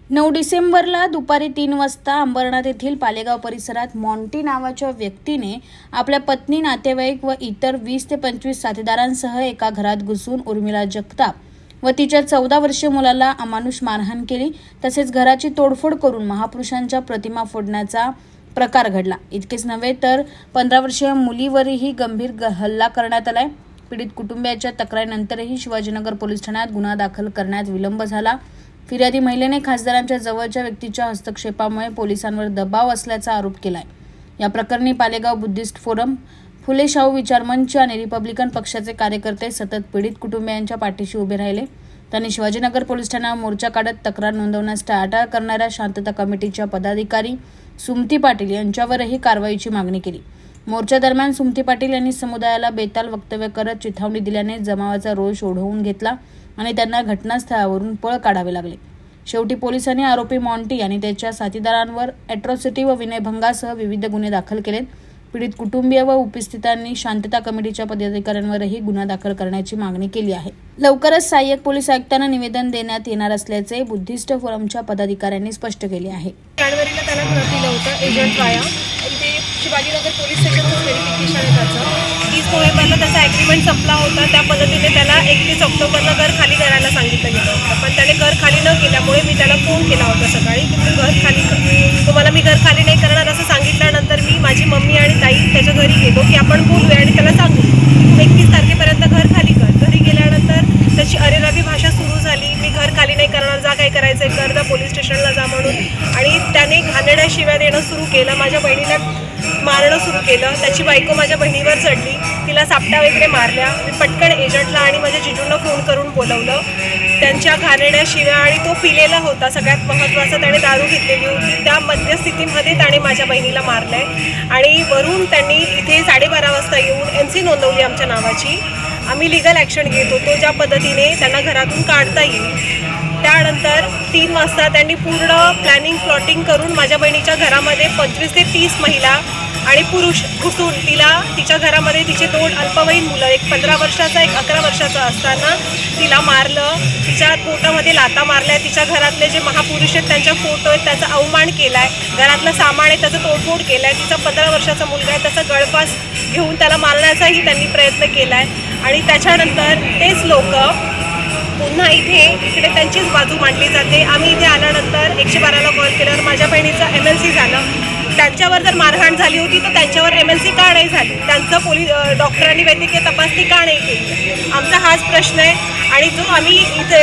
9 डिसेंबरला दुपारी 3 वाजता अंबरनाथ येथील पालेगाव परिसरात मॉन्टी नावाच्या व्यक्तीने आपल्या पत्नी, नातेवाईक व इतर 20 ते 25 साथीदारांसह एका घरात घुसून उर्मिला जगताप व तिच्या 14 वर्षीय मुलाला अमानुष मारहाण केली। तसेच घराची तोडफोड करून महापुरुषांच्या प्रतिमा फोडण्याचा प्रकार घडला। इतकेच नव्हे तर 15 वर्षीय मुलीवरही गंभीर हल्ला करण्यात आलाय। पीडित कुटुंबियाच्या तक्रारीनंतरही शिवाजीनगर पोलीस ठाण्यात गुन्हा दाखल करण्यात विलंब झाला। फिर्यादी महिलेने खासदारांच्या जवळच्या व्यक्तीच्या हस्तक्षेपामुळे पोलिसांवर दबाव असल्याचा आरोप केलाय। या प्रकरणी पालेगाव बुद्धिस्ट फोरम, फुले शाहू विचार मंच आणि रिपब्लिकन पक्षाचे कार्यकर्ते सतत पीडित कुटुंबियांच्या पाठीशी उभे राहिले। त्यांनी शिवाजीनगर पोलीस ठाण्यावर मोर्चा काढत तक्रार नोंदवण्यास टाळाटाळ करणाऱ्या शांतता कमिटीच्या पदाधिकारी सुमती पाटील यांच्यावरही कारवाईची मागणी केली। मोर्चा दरम्यान सुमती पाटील यांनी समुदायाला बेताल वक्तव्य करत चिथावणी दिल्याने जमावाचा रोष ओढवून घेतला आणि त्यांना घटनास्थळावरून पळ काढावे लागले। शेवटी पोलिसांनी आरोपी मॉन्टी आणि त्याच्या साथीदारांवर अॅट्रॉसिटी व विनयभंगासह विविध गुन्हे दाखल केलेत। पीडित कुटुंबीय व उपस्थितांनी शांतता कमिटीच्या पदाधिकाऱ्यांवरही गुन्हा दाखल करण्याची मागणी केली आहे। लवकरच सहाय्यक पोलीस आयुक्तांना निवेदन देण्यात येणार असल्याचे बुद्धिस्ट फोरमच्या पदाधिकाऱ्यांनी स्पष्ट केले आहे। जानेवारीला त्याला घर दिलं होतं एजंट वाया, इथे शिवाजीनगर पोलीस स्टेशनचं व्हेरिफिकेशन आहे त्याचं। 30 नोव्हेंबरला त्याचा ॲग्रीमेंट संपला होता, त्या पद्धतीने त्याला 31 ऑक्टोबरला घर खाली करायला सांगितलं गेलं होतं, पण त्याने घर खाली न केल्यामुळे मी त्याला फोन केला होता सकाळी की तू घर खाली कर। तुम्हाला मी घर खाली नाही करणार असं सांगितल्यानंतर मी माझी मम्मी आणि ताई त्याच्या घरी गेलो की आपण बोलूया आणि त्याला सांगू 21 तारखेपर्यंत घर खाली कर। घरी गेल्यानंतर त्याची अरेरावी भाषा सुरू झाली, मी घर खाली नाही करणार, जा काय करायचं आहे कर, जा पोलीस स्टेशनला जा म्हणून। आणि त्याने घाणेरड्या शिव्या देणं सुरू केलं, माझ्या बहिणीला मारणं सुरू केलं। त्याची बायको माझ्या बहिणीवर चढली, तिला सापट्या वगैरे मारल्या। मी पटकन एजंटला आणि माझ्या जिजूंना फोन करून बोलवलं। त्यांच्या घाणेरड्या शिव्या, आणि तो पिलेला होता, सगळ्यात महत्त्वाचं त्याने दारू घेतलेली होती, त्या मध्यस्थितीमध्ये त्याने माझ्या बहिणीला मारलं आहे। आणि वरून त्यांनी इथे 12:30 वाजता येऊन MC नोंदवली आमच्या नावाची। आम्ही लीगल ॲक्शन घेत होतो ज्या पद्धतीने त्यांना घरातून काढता येईल। त्यानंतर 3 वाजता त्यांनी पूर्ण प्लॅनिंग प्लॉटिंग करून माझ्या बहिणीच्या घरामध्ये 25 ते 30 महिला आणि पुरुष घुसून तिच्या घरामध्ये तिचे 2 अल्पवयीन मुलं, एक 15 वर्षाचा एक 11 वर्षाचा असताना तिला मारलं, तिच्या पोटामध्ये लाथा मारल्या, तिच्या घरातले जे महापुरुष आहेत त्यांच्या फोटो आहेत त्याचा अवमान केला आहे, घरातलं सामान आहे त्याचं तोडफोड केला आहे, तिचा 15 वर्षाचा मुलगा आहे त्याचा गळफास घेऊन त्याला मारण्याचाही त्यांनी प्रयत्न केला आहे। आणि त्याच्यानंतर तेच लोक पुन्हा इकडे त्यांचीच बाजू मांडली जाते। आम्ही इथे आल्यानंतर 112ला कॉल केल्यावर माझ्या बहिणीचं MLC झालं। त्यांच्यावर जर मारहाण झाली होती तर त्यांच्यावर MLC का नाही झाली, त्यांचं डॉक्टरांनी वैद्यकीय तपासणी का नाही केली, आमचा हाच प्रश्न आहे। आणि जो आम्ही इथे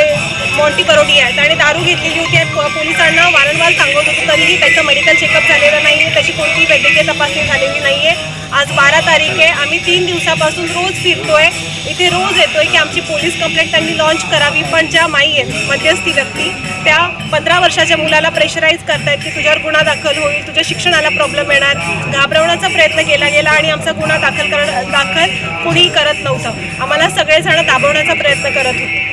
मॉन्टी परोडी आहे त्याने दारू घेतलेली होती, पोलिसांना वारंवार सांगत होतो, तरीही त्याचं मेडिकल चेकअप झालेलं नाही आहे, त्याची कोणतीही वैद्यकीय तपासणी झालेली नाही आहे। आज 12 तारीख आहे, आम्ही 3 दिवसापासून रोज फिरतोय, इथे रोज येतोय की आमची पोलीस कंप्लेंट त्यांनी लॉन्च करावी, पण ज्या माई आहेत मध्यस्थी व्यक्ती त्या 15 वर्षाच्या मुलाला प्रेशराईज करतायत की तुझ्यावर गुन्हा दाखल होईल, तुझ्या शिक्षणाला प्रॉब्लेम येणार, घाबरवण्याचा प्रयत्न केला गेला आणि आमचा गुन्हा दाखल कोणीही करत नव्हतं, आम्हाला सगळेजण दाबवण्याचा प्रयत्न करत होते।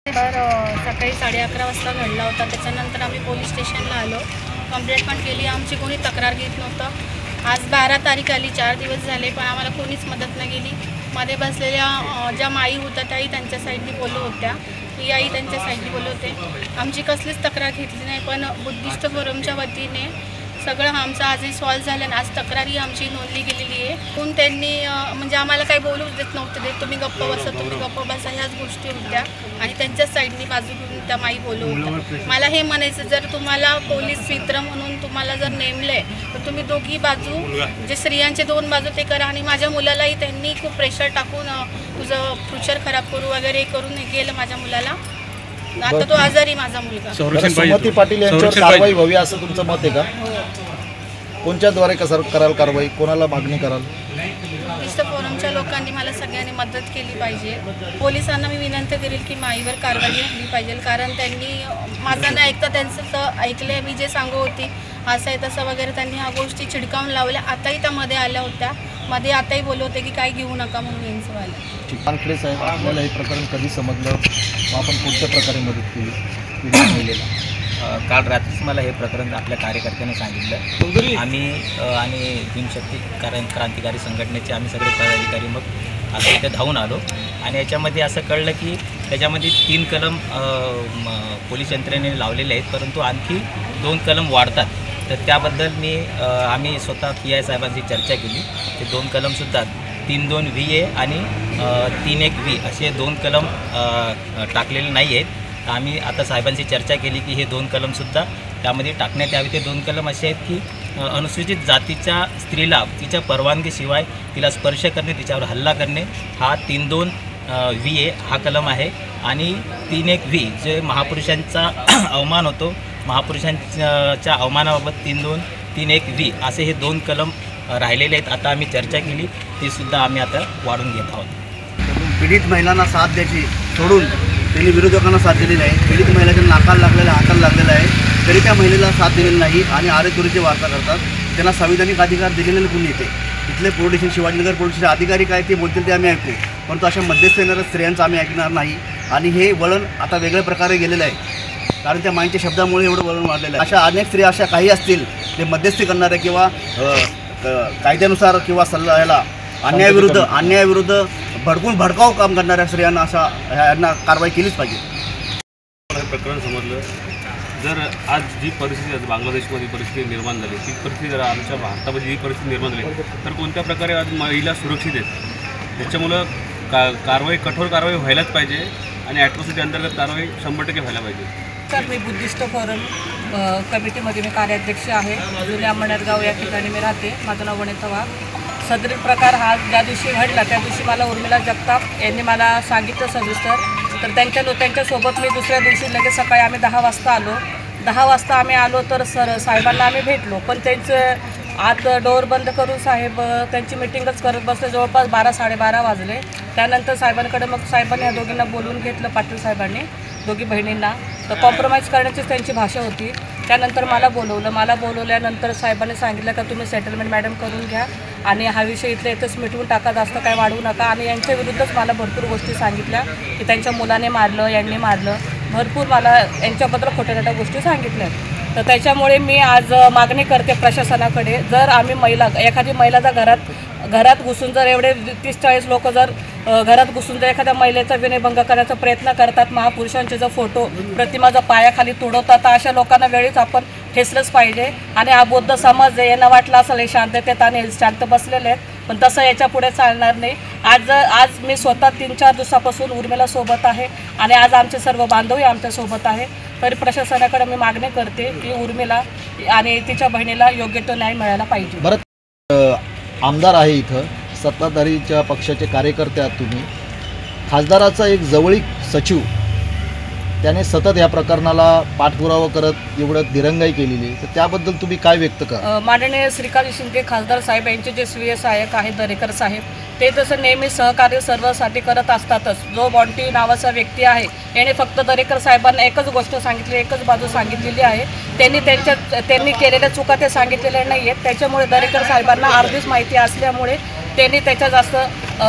सकाळी 11:30 वाजता घडला होता, त्याच्यानंतर आम्ही पोलीस स्टेशनला आलो, कंप्लेंट पण केली, आमची कोणी तक्रार घेत नव्हतं। आज 12 तारीख आली, 4 दिवस झाले, पण आम्हाला कोणीच मदत नाही केली। मध्ये बसलेल्या ज्या माई होत्या त्याही त्यांच्या साईडनी बोलत होत्या, याही त्यांच्या साईडनी बोलत होते, आमची कसलीच तक्रार घेतली नाही। पण बुद्धिस्ट फोरमच्या वतीने सगळं आमचं आजही सॉल्व झालं आणि आज तक्रारही आमची नोंदली गेलेली आहे। पण त्यांनी म्हणजे आम्हाला काही बोलूच देत नव्हते, तुम्ही गप्प बसा, तुम्ही गप्प बसा, ह्याच गोष्टी होत्या आणि त्यांच्याच साईडनी बाजू घेऊन त्या माई बोलत होत्या। मला हे म्हणायचं, जर तुम्हाला पोलीस मित्र म्हणून तुम्हाला जर नेमलंय तर तुम्ही दोघी बाजू, जे स्त्रियांचे 2 बाजू ते करा। आणि माझ्या मुलालाही त्यांनी खूप प्रेशर टाकून तुझं फ्युचर खराब करू वगैरे करून गेलं माझ्या मुलाला, आता तो आजारी माझा मुलगा। सुमती पाटील यांच्यावर कारवाई व्हावी असं तुमचं मत आहे का? कोणत्याद्वारे कराल कारवाई, कोणाला मागणी कराल? बुद्धिस्ट फोरमच्या लोकांनी मला सगळ्यांनी मदत केली पाहिजे। पोलिसांना मी विनंती करेल की माईवर कारवाई केली पाहिजे, कारण त्यांनी माझं न ऐकता त्यांचं तर ऐकले, मी जे सांगू होती असं आहे तसं वगैरे त्यांनी ह्या गोष्टी चिडकावून लावल्या। आताही त्या मध्ये आल्या होत्या, मध्ये आताही बोलत होते की काही घेऊ नका म्हणून यांचं वालं। वानखेडे साहेब, आपल्याला हे प्रकरण कधी समजलं, आपण कोणत्या प्रकारे मदत केली महिलेला? काल रात्रीच मला हे प्रकरण आपल्या कार्यकर्त्यांनी सांगितलं। आम्ही आणि भीमशक्ती क्रांतिकारी संघटनेचे आम्ही सगळे पदाधिकारी मग आता इथे धावून आलो आणि याच्यामध्ये असं कळलं की त्याच्यामध्ये 3 कलम पोलीस यंत्रणेने लावलेले आहेत, परंतु आणखी 2 कलम वाढतात. तर त्याबद्दल आम्ही स्वतः PI साहेबांची चर्चा केली. ते 2 कलमसुद्धा 3(2) VA आणि 3(1) V असे 2 कलम टाकलेले नाही आहेत. आम्ही आता साहेबांची चर्चा केली की हे 2 कलमसुद्धा त्यामध्ये टाकण्यात यावे. ते 2 कलम असे आहेत की अनुसूचित जातीच्या स्त्रीला तिच्या परवानगीशिवाय तिला स्पर्श करणे, तिच्यावर हल्ला करणे हा 3(2) VA हा कलम आहे. आणि 3(1) V जे महापुरुषांचा अवमान होतो, महापुरुषांच्या अवमानाबाबत 3(1) V असे हे 2 कलम राहिलेले आहेत. आता आम्ही चर्चा केली, ती सुद्धा आम्ही आता वाढून घेत आहोत. पीडित महिलांना साथ द्यायची सोडून त्यांनी विरोधकांना साथ दिलेली आहे. पीडित महिलाच्या नाकाला लागलेला, हाताला लागलेला आहे, तरी त्या महिलेला साथ दिलेली नाही आणि आरेतुरीची वार्ता करतात. त्यांना संविधानिक अधिकार दिलेले कोणी येते. इथले police station, Shivajinagar police station अधिकारी काय ते बोलतील ते आम्ही ऐकू, परंतु अशा मध्यस्थ येणाऱ्या स्त्रियांचं आम्ही ऐकणार नाही. आणि हे वळण आता वेगळ्या प्रकारे गेलेलं आहे, कारण त्या माईंच्या शब्दामुळे एवढं वळण वाढलेलं आहे. अशा अनेक स्त्रिया अशा काही असतील ते मध्यस्थी करणारे किंवा कायद्यानुसार किंवा सल्ला याला अन्यायाविरुद्ध भडकाऊ काम करणाऱ्या स्त्रियांना यांना कारवाई केलीच पाहिजे. प्रकरण समजलं. जर आज जी परिस्थिती बांगलादेशमध्ये परिस्थिती निर्माण झाली, ती परिस्थिती जर आमच्या भारतामध्ये जी परिस्थिती निर्माण झाली तर कोणत्या प्रकारे आज महिला सुरक्षित आहेत. त्याच्यामुळं कठोर कारवाई व्हायलाच पाहिजे आणि ॲट्रॉसिटी अंतर्गत कारवाई 100% व्हायला पाहिजे. तर मी बुद्धिस्ट फोरम कमिटीमध्ये मी कार्याध्यक्ष आहे. जुन्या अंबरनाथ या ठिकाणी मी राहते. माझं नाव वनिता वाघ. सदरील प्रकार हा ज्या दिवशी घडला त्या दिवशी मला उर्मिला जगताप यांनी मला सांगितलं सविस्तर. तर त्यांच्यासोबत मी दुसऱ्या दिवशी लगेच सकाळी आम्ही 10 वाजता आलो. 10 वाजता आम्ही आलो तर साहेबांना आम्ही भेटलो, पण त्यांचं आत डोअर बंद करून साहेब त्यांची मिटिंगच करत बसले. जवळपास 12-12:30 वाजले. त्यानंतर साहेबांकडे मग साहेबांनी ह्या दोघींना बोलवून घेतलं, पाटील साहेबांनी, दोघी बहिणींना. तर कॉम्प्रोमाइज करण्याचीच त्यांची भाषा होती. त्यानंतर मला बोलवल्यानंतर साहेबांनी सांगितलं का तुम्ही सेटलमेंट मॅडम करून घ्या आणि हा विषय इथल्या इथंच मिटवून टाका, जास्त काय वाढवू नका. आणि यांच्या विरुद्धच मला भरपूर गोष्टी सांगितल्या की त्यांच्या मुलाने मारलं, यांनी मारलं, भरपूर मला यांच्याबद्दल खोट्या गोष्टी सांगितल्या. तर त्याच्यामुळे मी आज मागणी करते प्रशासनाकडे, जर आम्ही एखादी महिला जर घरात घुसून जर एवढे 30-40 लोक जर घरात घुसून जर एखाद्या महिलेचा विनयभंग करण्याचा प्रयत्न करतात, महापुरुषांचे जर फोटो प्रतिमा जर पायाखाली तुडवतात, तर अशा लोकांना वेळीच आपण ठेचलंच पाहिजे. आणि हा बौद्ध समाज यांना वाटलं असेल हे शांततेत आणि शांत बसलेले आहेत, पण तसं याच्या पुढे चालणार नाही. आज मी स्वतः 3-4 दिवसापासून उर्मिला सोबत आहे आणि आज आमचे सर्व बांधवही आमच्यासोबत आहे. तरी प्रशासनाकडे मी मागणी करते की उर्मिला आणि तिच्या बहिणीला योग्य तो न्याय मिळायला पाहिजे. बरं, आमदार आहे इथं, सत्ताधारीच्या पक्षाचे कार्यकर्ते आहात तुम्ही, खासदाराचा एक जवळीक सचिव त्याने सतत या प्रकरणाला पाठपुरावा करत एवढं दिरंगाई केलेली आहे, तर त्याबद्दल तुम्ही काय व्यक्त करा? माननीय श्रीकांत शिंदे खासदार साहेब यांचे जे स्वीय सहाय्यक आहेत दरेकर साहेब, ते तसं नेहमी सहकार्य सर्वांसाठी करत असतातच. जो बॉन्टी नावाचा व्यक्ती आहे याने फक्त दरेकर साहेबांना एकच गोष्ट सांगितली, एकच बाजू सांगितलेली आहे. त्यांनी केलेल्या चुका ते सांगितलेल्या नाही आहेत. त्याच्यामुळे दरेकर साहेबांना अर्धीच माहिती असल्यामुळे त्यांनी त्याच्या जास्त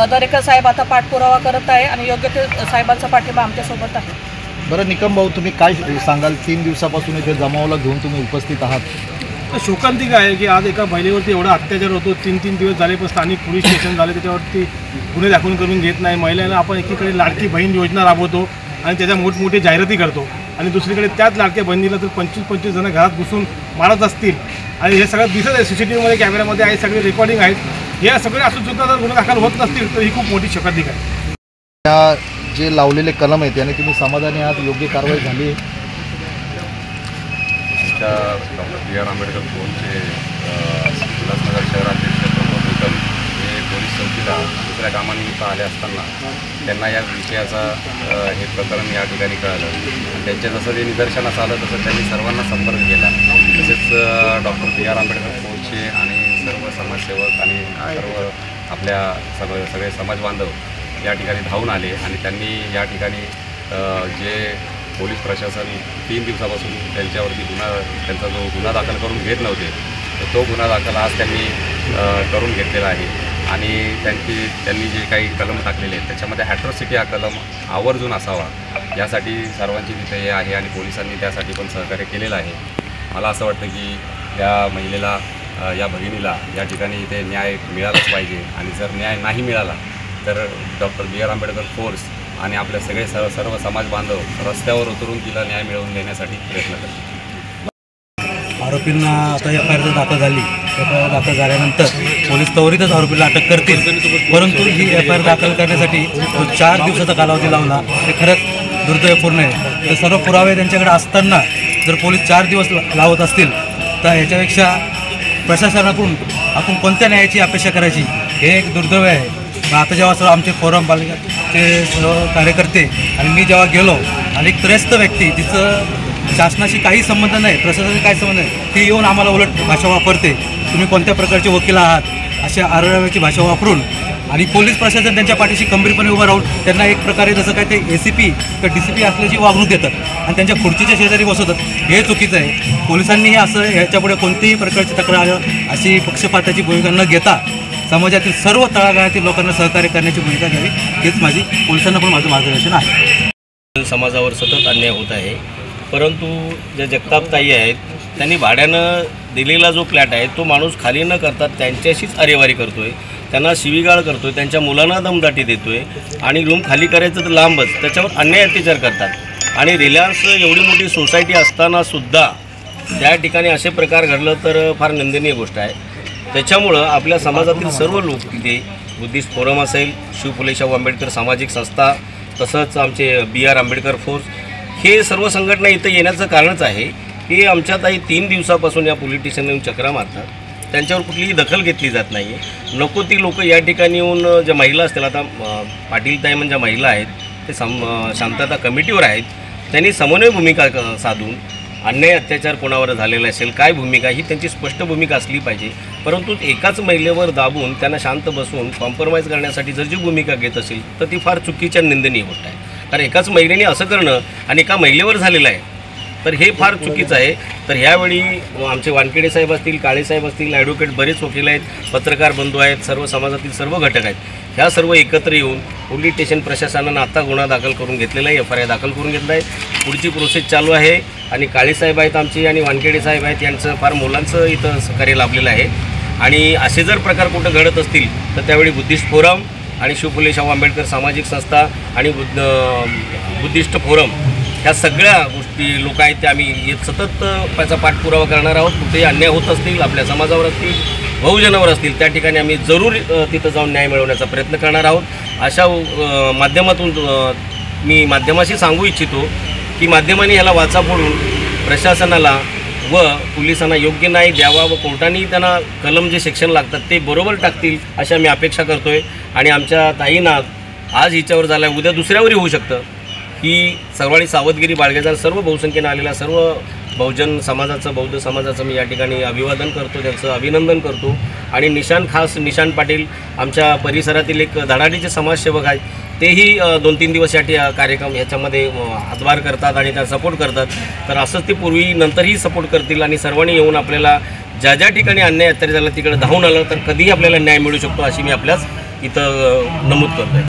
दरेकर साहेब आता पाठपुरावा करत आहे आणि योग्य ते साहेबांचा पाठिंबा आमच्यासोबत आहे. बरं निकम भाऊ, तुम्ही काय सांगाल? 3 दिवसापासून इथे जमावाला घेऊन तुम्ही उपस्थित आहात. तर शोकांतिक आहे की आज एका महिलेवरती एवढा अत्याचार होतो. 3 दिवस झाले, पण स्थानिक पोलीस स्टेशन झाले त्याच्यावरती गुन्हे दाखल करून घेत नाही. महिलांना आपण एकीकडे लाडकी बहीण योजना राबवतो आणि त्याच्या मोठमोठे जाहिराती करतो आणि दुसरीकडे त्याच लाडक्या बहिणीला तर 25-25 जण घरात घुसून मारत असतील आणि हे सगळं दिसत आहे. CCTVमध्ये कॅमेऱ्यामध्ये आहे, सगळे रेकॉर्डिंग आहेत. हे सगळे असून सुद्धा जर गुन्हे दाखल होत नसतील तर ही खूप मोठी शोकांतिक आहे. त्या जे लावलेले कलम आहेत त्याने तुम्ही समाधानी आहात? योग्य कारवाई झाली? Doctor B.R. आंबेडकर फोनचे उल्हासनगर शहराध्यक्ष प्रमोद निकम हे पोलीस चौकीला दुसऱ्या कामानिमित्त आले असताना त्यांना या विषयाचा हे प्रकरण या ठिकाणी कळलं आणि त्यांच्या जसं ते निदर्शनास आलं तसं त्यांनी सर्वांना संपर्क केला. तसेच डॉक्टर B.R. आंबेडकर फोनचे आणि सर्व समाजसेवक आणि सर्व आपल्या सगळे समाज बांधव या ठिकाणी धावून आले आणि त्यांनी या ठिकाणी जे पोलीस प्रशासन 3 दिवसापासून त्यांच्यावरती त्यांचा जो गुन्हा दाखल करून घेत नव्हते, तर तो गुन्हा दाखल आज त्यांनी करून घेतलेला आहे. आणि त्यांनी जे काही कलम टाकलेले आहेत त्याच्यामध्ये ॲट्रॉसिटी हा कलम आवर्जून असावा यासाठी सर्वांची तिथे हे आहे आणि पोलिसांनी त्यासाठी पण सहकार्य केलेलं आहे. मला असं वाटतं की या महिलेला, या भगिनीला या ठिकाणी इथे न्याय मिळालाच पाहिजे आणि जर न्याय नाही मिळाला तर डॉक्टर B.R. आंबेडकर फोर्स आणि आपल्या सगळे सर्व समाज बांधव रस्त्यावर उतरून तिला न्याय मिळवून देण्यासाठी प्रयत्न करतात। आरोपींना आता FIR दाखल झाली, FIR दाखल झाल्यानंतर पोलीस त्वरितच आरोपीला अटक करतील, परंतु ही FIR दाखल करण्यासाठी 4 दिवसाचा कालावधी लावला हे खरंच दुर्दैवपूर्ण आहे। तर सर्व पुरावे त्यांच्याकडे असताना जर पोलीस 4 दिवस लावत असतील तर याच्यापेक्षा प्रशासनाकडून आपण कोणत्या न्यायाची अपेक्षा करायची हे एक दुर्दैव आहे। आता जेव्हा सर्व आमचे फोरम पालिकेचे सर्व कार्यकर्ते आणि मी जेव्हा गेलो आणि एक त्रयस्थ व्यक्ती जिचं शासनाशी काही संबंध नाही, प्रशासनाशी काही संबंध नाही, ती येऊन आम्हाला उलट भाषा वापरते, तुम्ही कोणत्या प्रकारचे वकील आहात अशा आरडाओरडीची भाषा वापरून, आणि पोलीस प्रशासन त्यांच्या पाठीशी खंबीरपणे उभं राहून त्यांना एक प्रकारे जसं काय ते ACP किंवा DCP असल्याची वागणूक देतात आणि त्यांच्या खुर्चीच्या शेजारी बसवतात, हे चुकीचं आहे। पोलिसांनी असं ह्याच्यापुढे कोणतीही प्रकारची तक्रार अशी पक्षपाताची भूमिका न घेता समाजातील सर्व तळागाळातील लोकांना सहकार्य करण्याची भूमिका घ्यावी, हेच माझी पोलिसांना पण माझं मार्गदर्शन आहे। समाजावर सतत अन्याय होत आहे, परंतु ज्या जगतापताई आहेत त्यांनी भाड्यानं दिलेला जो फ्लॅट आहे तो माणूस खाली न करता त्यांच्याशीच अरेवारी करतो आहे, त्यांना शिवीगाळ करतो आहे, त्यांच्या मुलांना दमदाटी देतो आहे आणि रूम खाली करायचं तर लांबच त्याच्यावर अन्याय अत्याचार करतात। आणि रिलायन्स एवढी मोठी सोसायटी असतानासुद्धा त्या ठिकाणी असे प्रकार घडलं तर फार निंदनीय गोष्ट आहे। त्याच्यामुळं आपल्या समाजातील सर्व लोक तिथे बुद्धिस्ट फोरम असेल, शिव फुले शाहू आंबेडकर सामाजिक संस्था, तसंच आमचे BR आंबेडकर फोर्स, हे सर्व संघटना इथं येण्याचं कारणच आहे की आमच्यात 3 दिवसापासून या पोलीस स्टेशनला येऊन चक्रा मारतात, त्यांच्यावर कुठलीही दखल घेतली जात नाही आहे। नको ती लोक या ठिकाणी येऊन ज्या महिला असतील, आता पाटीलताई म्हणजे ज्या महिला आहेत ते शांतता कमिटीवर आहेत, त्यांनी समन्वय भूमिका साधून अन्याय अत्याचार कोणावर झालेला असेल, काय भूमिका, ही त्यांची स्पष्ट भूमिका असली पाहिजे। परंतु एकाच महिलेवर दाबून त्यांना शांत बसून कॉम्प्रोमाइज करण्यासाठी जर जी भूमिका घेत असेल तर ती फार चुकीच्या निंदनीय गोष्ट आहे। कारण एकाच महिलेने असं करणं आणि एका महिलेवर झालेलं आहे तर हे फार चुकीचं आहे। तर ह्यावेळी आमचे वानखेडे साहेब असतील, काळे साहेब असतील, ॲडव्होकेट बरेच वकील आहेत, पत्रकार बंधू आहेत, सर्व समाजातील सर्व घटक आहेत, ह्या सर्व एकत्र येऊन पोलीस स्टेशन प्रशासनानं आता गुन्हा दाखल करून घेतलेला आहे, FIR दाखल करून घेतला आहे, पुढची प्रोसेस चालू आहे। आणि काळे साहेब आहेत आमची आणि वानखेडे साहेब आहेत, यांचं फार मुलांचं इथं सहकार्य लाभलेलं आहे। आणि असे जर प्रकार कुठं घडत असतील तर त्यावेळी बुद्धिस्ट फोरम आणि शिव फुले शाहू आंबेडकर सामाजिक संस्था आणि बुद्धिस्ट फोरम ह्या सगळ्या गोष्टी लोक आहेत ते आम्ही सतत त्याचा पाठपुरावा करणार आहोत। कुठेही अन्याय होत असतील, आपल्या समाजावर असतील, बहुजनावर असतील, त्या ठिकाणी आम्ही जरूर तिथं जाऊन न्याय मिळवण्याचा प्रयत्न करणार आहोत। अशा माध्यमातून मी माध्यमाशी सांगू इच्छितो की माध्यमांनी ह्याला वाचा फोडून प्रशासनाला व पोलिसांना योग्य न्याय द्यावा व कोर्टाने त्यांना कलम जे सेक्शन लागतात ते बरोबर टाकतील अशी आम्ही अपेक्षा करतो आहे। आणि आमच्या ताईंना आज हिच्यावर झालं आहे, उद्या दुसऱ्यावरही होऊ शकतं, ही सर्वांनी सावधगिरी बाळगायचा। सर्व बहुसंख्येनं आलेल्या सर्व बहुजन समाजाचं, बौद्ध समाजाचं मी या ठिकाणी अभिवादन करतो, त्यांचं अभिनंदन करतो। आणि निशान पाटील आमच्या परिसरातील एक धडाडीचे समाजसेवक आहेत, तेही 2-3 दिवस कार्यक्रम ह्याच्यामध्ये हातभार करतात आणि त्यांना सपोर्ट करतात। तर असंच ते पूर्वी नंतरही सपोर्ट करतील आणि सर्वांनी येऊन आपल्याला ज्या ज्या ठिकाणी अन्याय अत्याचार झाला तिकडे धावून आलं तर कधीही आपल्याला न्याय मिळू शकतो अशी मी आपल्याच इथं नमूद करतो आहे।